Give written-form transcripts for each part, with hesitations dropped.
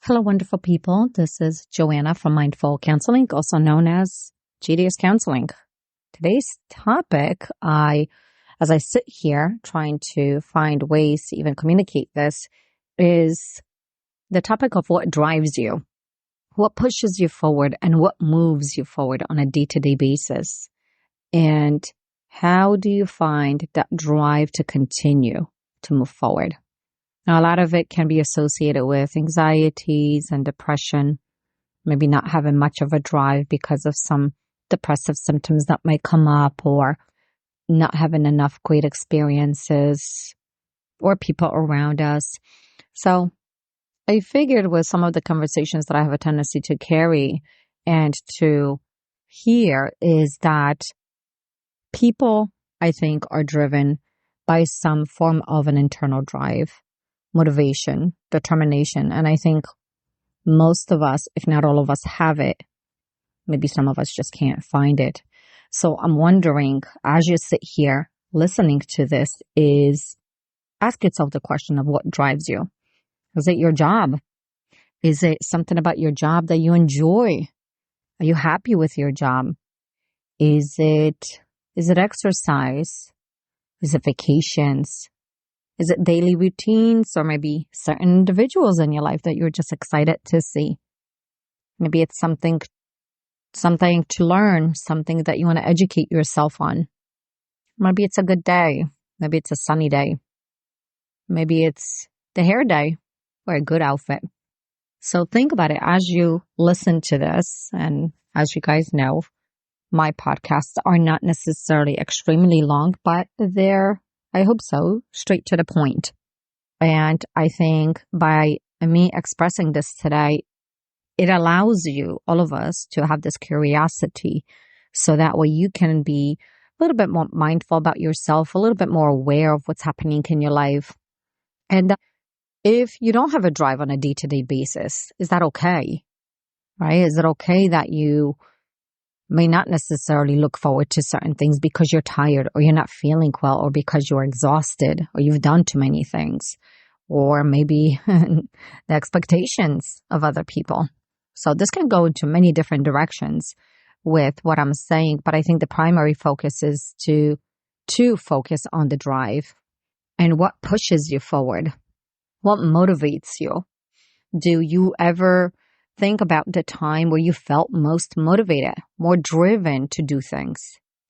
Hello, wonderful people. This is Joanna from Mindful Counseling, also known as GDS Counseling. Today's topic, as I sit here trying to find ways to even communicate this, is the topic of what drives you, what pushes you forward, and what moves you forward on a day-to-day basis. And how do you find that drive to continue to move forward? Now, a lot of it can be associated with anxieties and depression, maybe not having much of a drive because of some depressive symptoms that might come up, or not having enough great experiences or people around us. So I figured with some of the conversations that I have a tendency to carry and to hear is that people, I think, are driven by some form of an internal drive, motivation, determination. And I think most of us, if not all of us, have it. Maybe some of us just can't find it. So I'm wondering, as you sit here listening to this, is ask yourself the question of what drives you. Is it your job? Is it something about your job that you enjoy? Are you happy with your job? Is it exercise? Is it vacations? Is it daily routines, or maybe certain individuals in your life that you're just excited to see? Maybe it's something to learn, something that you want to educate yourself on. Maybe it's a good day. Maybe it's a sunny day. Maybe it's the hair day or a good outfit. So think about it as you listen to this. And as you guys know, my podcasts are not necessarily extremely long, but they're, I hope so, straight to the point. And I think by me expressing this today, it allows you, all of us, to have this curiosity so that way you can be a little bit more mindful about yourself, a little bit more aware of what's happening in your life. And if you don't have a drive on a day-to-day basis, is that okay? Right? Is it okay that you may not necessarily look forward to certain things because you're tired, or you're not feeling well, or because you're exhausted, or you've done too many things, or maybe the expectations of other people? So this can go into many different directions with what I'm saying, but I think the primary focus is to focus on the drive and what pushes you forward, what motivates you. Do you ever think about the time where you felt most motivated, more driven to do things,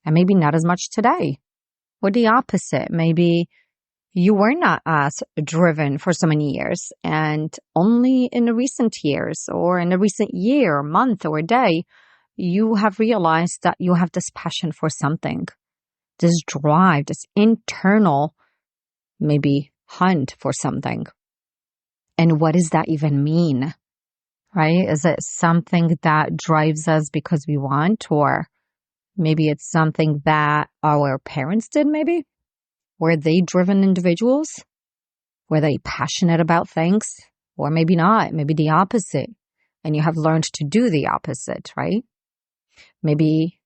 and maybe not as much today? Or the opposite, maybe you were not as driven for so many years, and only in the recent years, or in a recent year, month, or day, you have realized that you have this passion for something, this drive, this internal, maybe hunt for something. And what does that even mean? Right? Is it something that drives us because we want, or maybe it's something that our parents did maybe? Were they driven individuals? Were they passionate about things? Or maybe not, maybe the opposite. And you have learned to do the opposite, right? Maybe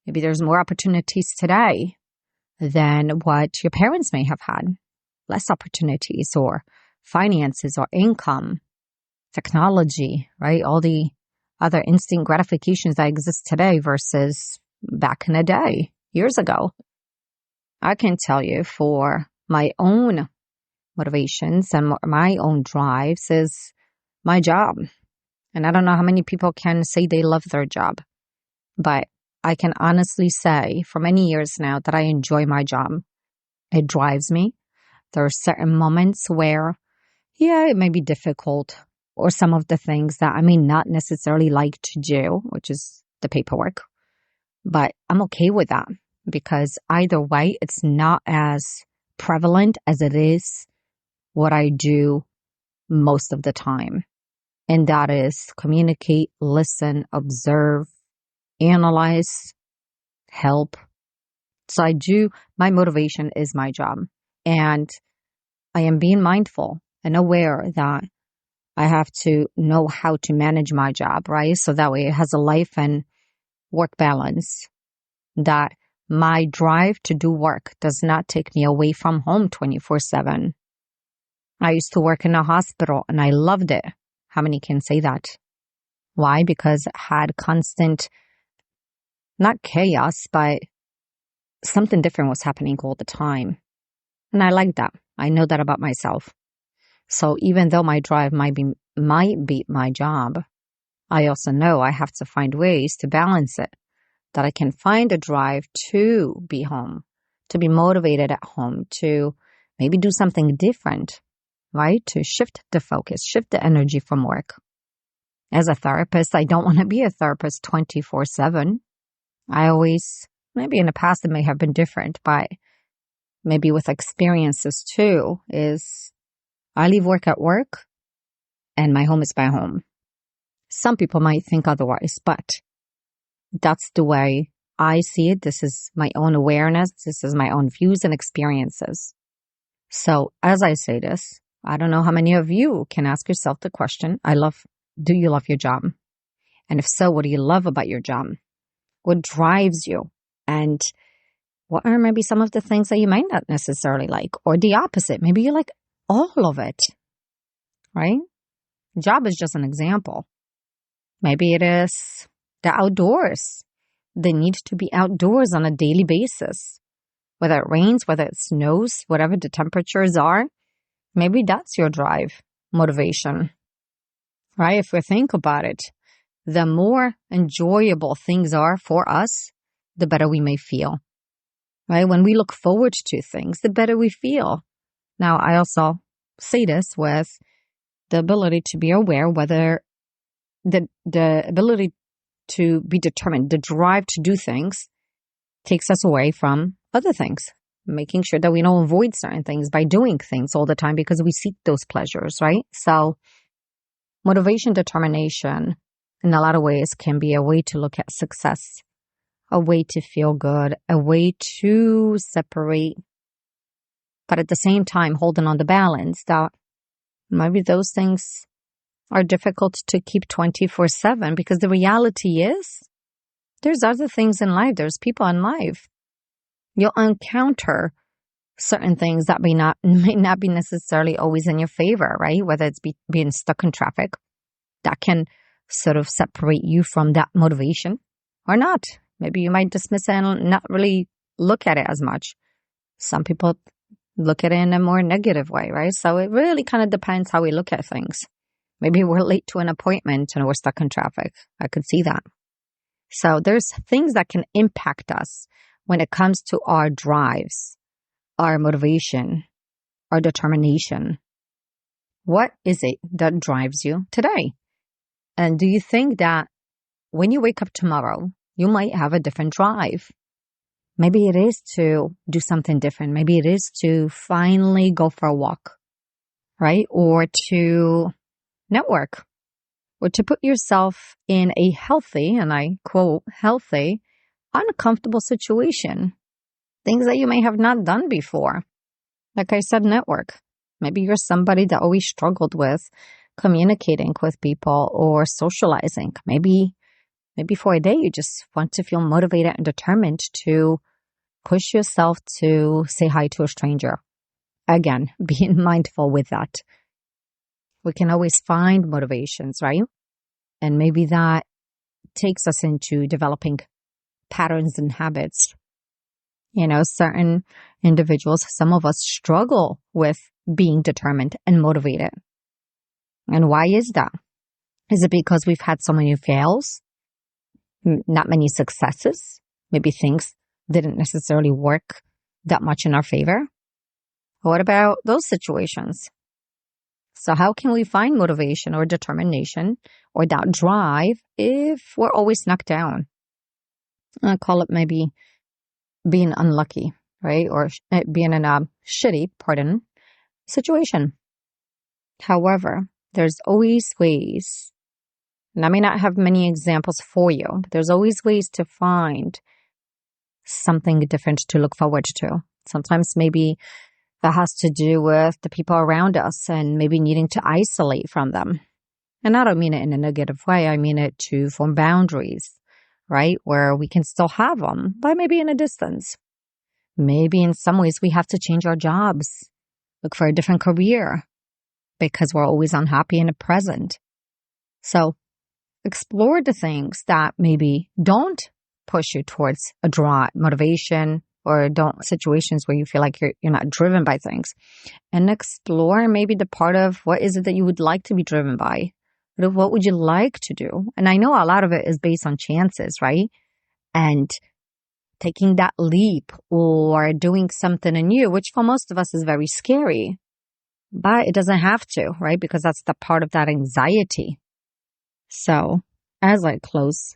there's more opportunities today than what your parents may have had. Less opportunities, or finances, or income, technology, right? All the other instant gratifications that exist today versus back in the day, years ago. I can tell you for my own motivations and my own drives is my job. And I don't know how many people can say they love their job, but I can honestly say for many years now that I enjoy my job. It drives me. There are certain moments where, it may be difficult, or some of the things that I may not necessarily like to do, which is the paperwork. But I'm okay with that, because either way, it's not as prevalent as it is what I do most of the time. And that is communicate, listen, observe, analyze, help. So my motivation is my job. And I am being mindful and aware that I have to know how to manage my job, right? So that way it has a life and work balance. That my drive to do work does not take me away from home 24/7. I used to work in a hospital and I loved it. How many can say that? Why? Because it had constant, not chaos, but something different was happening all the time. And I like that. I know that about myself. So even though my drive might be my job, I also know I have to find ways to balance it, that I can find a drive to be home, to be motivated at home, to maybe do something different, right? To shift the focus, shift the energy from work. As a therapist, I don't want to be a therapist 24/7. I always, maybe in the past it may have been different, but maybe with experiences too, is I leave work at work and my home is my home. Some people might think otherwise, but that's the way I see it. This is my own awareness. This is my own views and experiences. So as I say this, I don't know how many of you can ask yourself the question, do you love your job? And if so, what do you love about your job? What drives you? And what are maybe some of the things that you might not necessarily like? Or the opposite, maybe you like all of it, right? Job is just an example. Maybe it is the outdoors. The need to be outdoors on a daily basis. Whether it rains, whether it snows, whatever the temperatures are, maybe that's your drive, motivation, right? If we think about it, the more enjoyable things are for us, the better we may feel, right? When we look forward to things, the better we feel. Now, I also say this with the ability to be aware whether the ability to be determined, the drive to do things takes us away from other things, making sure that we don't avoid certain things by doing things all the time because we seek those pleasures, right? So motivation, determination, in a lot of ways can be a way to look at success, a way to feel good, a way to separate, but at the same time holding on the balance that maybe those things are difficult to keep 24/7 because the reality is there's other things in life. There's people in life. You'll encounter certain things that may not be necessarily always in your favor, right? Whether it's being stuck in traffic, that can sort of separate you from that motivation or not. Maybe you might dismiss it and not really look at it as much. Some people look at it in a more negative way, right? So it really kind of depends how we look at things. Maybe we're late to an appointment and we're stuck in traffic. I could see that. So there's things that can impact us when it comes to our drives, our motivation, our determination. What is it that drives you today? And do you think that when you wake up tomorrow, you might have a different drive? Maybe it is to do something different. Maybe it is to finally go for a walk, right? Or to network, or to put yourself in a healthy, and I quote, healthy, uncomfortable situation. Things that you may have not done before. Like I said, network. Maybe you're somebody that always struggled with communicating with people or socializing. Maybe for a day you just want to feel motivated and determined to push yourself to say hi to a stranger. Again, being mindful with that. We can always find motivations, right? And maybe that takes us into developing patterns and habits. You know, certain individuals, some of us struggle with being determined and motivated. And why is that? Is it because we've had so many fails? Not many successes? Maybe things didn't necessarily work that much in our favor? What about those situations? So how can we find motivation or determination or that drive if we're always knocked down? I call it maybe being unlucky, right? Or being in a shitty, situation. However, there's always ways, and I may not have many examples for you, but there's always ways to find something different to look forward to. Sometimes maybe that has to do with the people around us and maybe needing to isolate from them. And I don't mean it in a negative way. I mean it to form boundaries, right? Where we can still have them, but maybe in a distance. Maybe in some ways we have to change our jobs, look for a different career because we're always unhappy in the present. So explore the things that maybe don't push you towards a draw motivation, or don't situations where you feel like you're not driven by things, and explore maybe the part of what is it that you would like to be driven by. What would you like to do? And I know a lot of it is based on chances, right? And taking that leap or doing something new, which for most of us is very scary, but it doesn't have to, right? Because that's the part of that anxiety. So as I close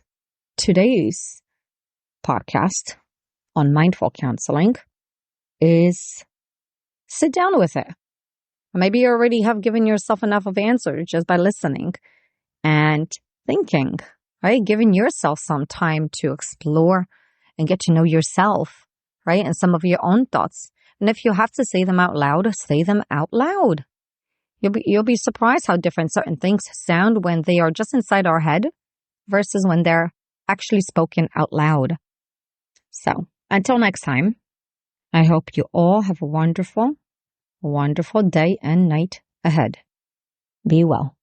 today's podcast on mindful counseling, is sit down with it. Maybe you already have given yourself enough of answers just by listening and thinking, right? Giving yourself some time to explore and get to know yourself, right? And some of your own thoughts. And if you have to say them out loud, say them out loud. You'll be surprised how different certain things sound when they are just inside our head versus when they're actually spoken out loud. So until next time, I hope you all have a wonderful, wonderful day and night ahead. Be well.